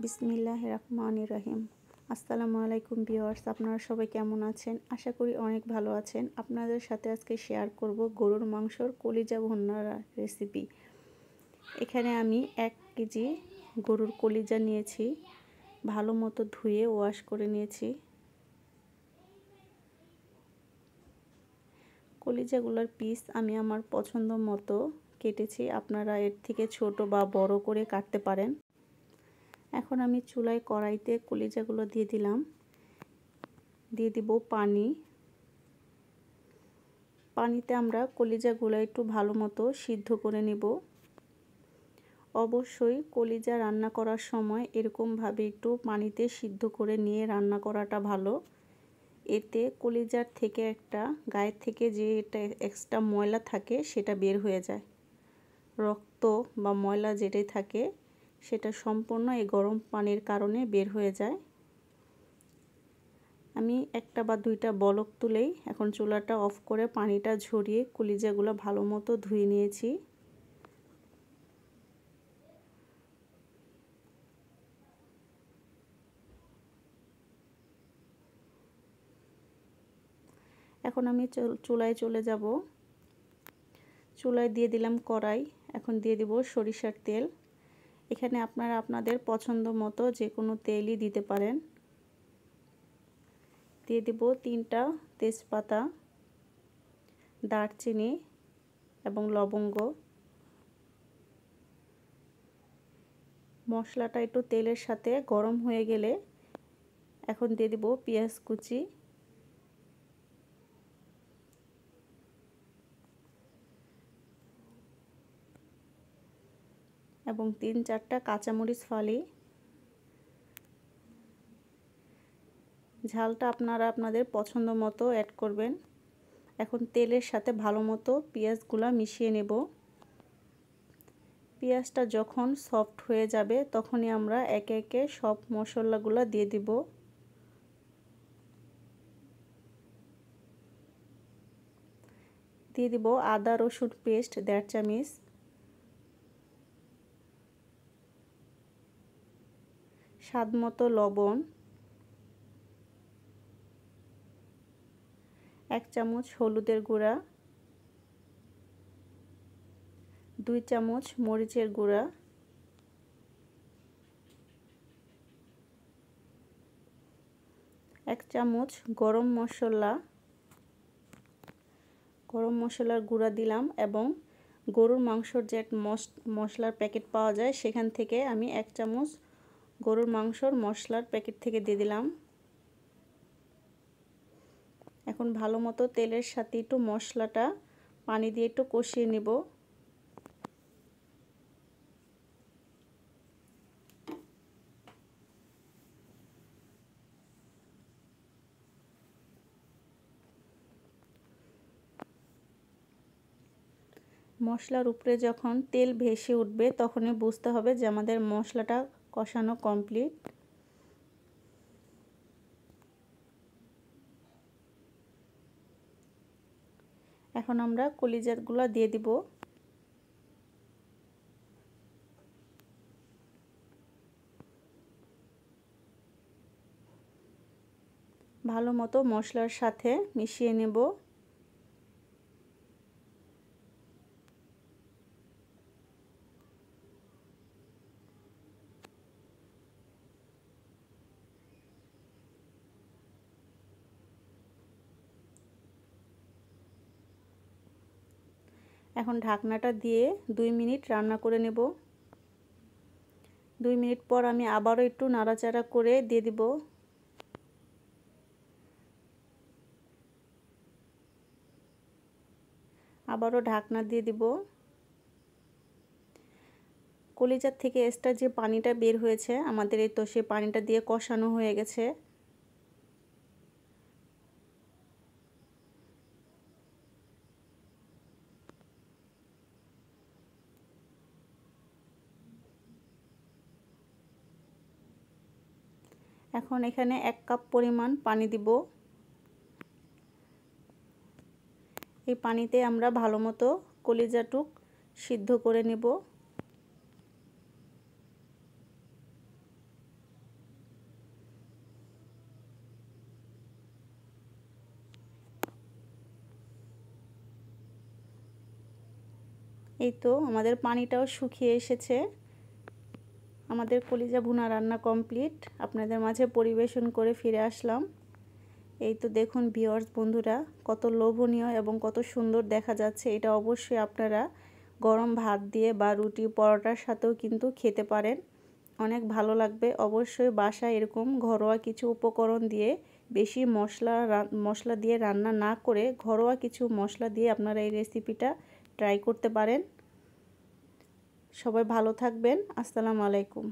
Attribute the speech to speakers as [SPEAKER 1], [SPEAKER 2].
[SPEAKER 1] বিসমিল্লাহির রহমানির রহিম। আসসালামু আলাইকুম ভিউয়ার্স, আপনারা সবাই কেমন আছেন? আশা করি অনেক ভালো আছেন। আপনাদের সাথে আজকে শেয়ার করব গরুর মাংসর কলিজা ভুনার রেসিপি। এখানে আমি 1 কেজি গরুর কলিজা নিয়েছি, ভালো মতো ধুয়ে ওয়াশ করে নিয়েছি। কলিজাগুলোর পিস আমি আমার পছন্দ মতো কেটেছি, আপনারা এর থেকে ছোট বা বড় করে কাটতে পারেন। এখন আমি চুলায় কড়াইতে কলিজাগুলো দিয়ে দিলাম, দিয়ে দিব পানিতে আমরা কলিজাগুলো একটু ভালো মতো সিদ্ধ করে নেব। অবশ্যই কলিজা রান্না করার সময় এরকমভাবে একটু পানিতে সিদ্ধ করে নিয়ে রান্না করাটা ভালো। এতে কলিজার থেকে গায়ের থেকে যে এটা এক্সট্রা ময়লা থাকে সেটা বের হয়ে যায়। রক্ত বা ময়লা যেটাই থাকে সেটা সম্পূর্ণ এই গরম পানির কারণে বের হয়ে যায়। আমি 1টা বা 2টা বলক তুলেই এখন চুলাটা অফ করে পানিটা ঝরিয়ে কলিজাগুলো ভালো মতো ধুয়ে নিয়েছি। এখন আমি চুলায় চলে যাব। চুলায় দিয়ে দিলাম কড়াই, এখন দিয়ে দিব সরিষার তেল। এখানে আপনারা আপনাদের পছন্দ মতো যে কোনো তেলই দিতে পারেন। দিয়ে দিব 3টা তেজপাতা, দারচিনি এবং লবঙ্গ। মশলাটা একটু তেলের সাথে গরম হয়ে গেলে এখন দিয়ে দিব পেঁয়াজ কুচি এবং 3-4টা কাঁচামরিচ ফালি। ঝালটা আপনারা আপনাদের পছন্দ মতো অ্যাড করবেন। এখন তেলের সাথে ভালো মতো পেঁয়াজগুলো মিশিয়ে নেব। পেঁয়াজটা যখন সফট হয়ে যাবে তখনই আমরা একে একে সব মশলাগুলো দিয়ে দিব। দিয়ে দিব আদা রসুন পেস্ট 1.5 চামচ, স্বাদ মতো লবণ, 1 চামচ হলুদের গুঁড়া, 2 চামচ মরিচের গুঁড়া, 1 চামচ গরম মশলার গুঁড়া দিলাম এবং গরুর মাংসর যে মশলার প্যাকেট পাওয়া যায় সেখান থেকে আমি 1 চামচ গরুর মাংসর মশলার প্যাকেট থেকে দিয়ে দিলাম। এখন ভালো মতো তেলের সাথে একটু মশলাটা পানি দিয়ে একটু কষিয়ে নেব। মশলার উপরে যখন তেল ভেসে উঠবে তখনই বুঝতে হবে যে আমাদের মশলাটা কষানো কমপ্লিট। এখন আমরা কলিজাগুলো দিয়ে দিব। ভালো মতো মশলার সাথে মিশিয়ে নেব। এখন ঢাকনাটা দিয়ে 2 মিনিট রান্না করে নেব। 2 মিনিট পর আমি আবারও একটু নাড়াচাড়া করে দিয়ে দিব। আবারও ঢাকনা দিয়ে দিব। কলিজার থেকে এক্সট্রা যে পানিটা বের হয়েছে আমাদের এই তো সেই পানিটা দিয়ে কষানো হয়ে গেছে। এখন এখানে 1 কাপ পরিমাণ পানি দিব। এই পানিতে আমরা ভালো মতো কলিজাটুক সিদ্ধ করে নেব। এই তো আমাদের পানিটাও শুকিয়ে এসেছে। আমাদের কলিজা ভুনা রান্না কমপ্লিট। আপনাদের মাঝে পরিবেশন করে ফিরে আসলাম। এই তো দেখুন ভিউয়ার্স বন্ধুরা, কত লোভনীয় এবং কত সুন্দর দেখা যাচ্ছে। এটা অবশ্যই আপনারা গরম ভাত দিয়ে বা রুটি পরোটার সাথেও কিন্তু খেতে পারেন, অনেক ভালো লাগবে। অবশ্যই বাসায় এরকম ঘরোয়া কিছু উপকরণ দিয়ে, বেশি মশলা দিয়ে রান্না না করে ঘরোয়া কিছু মশলা দিয়ে আপনারা এই রেসিপিটা ট্রাই করতে পারেন। সবাই ভালো থাকবেন। আসসালামু আলাইকুম।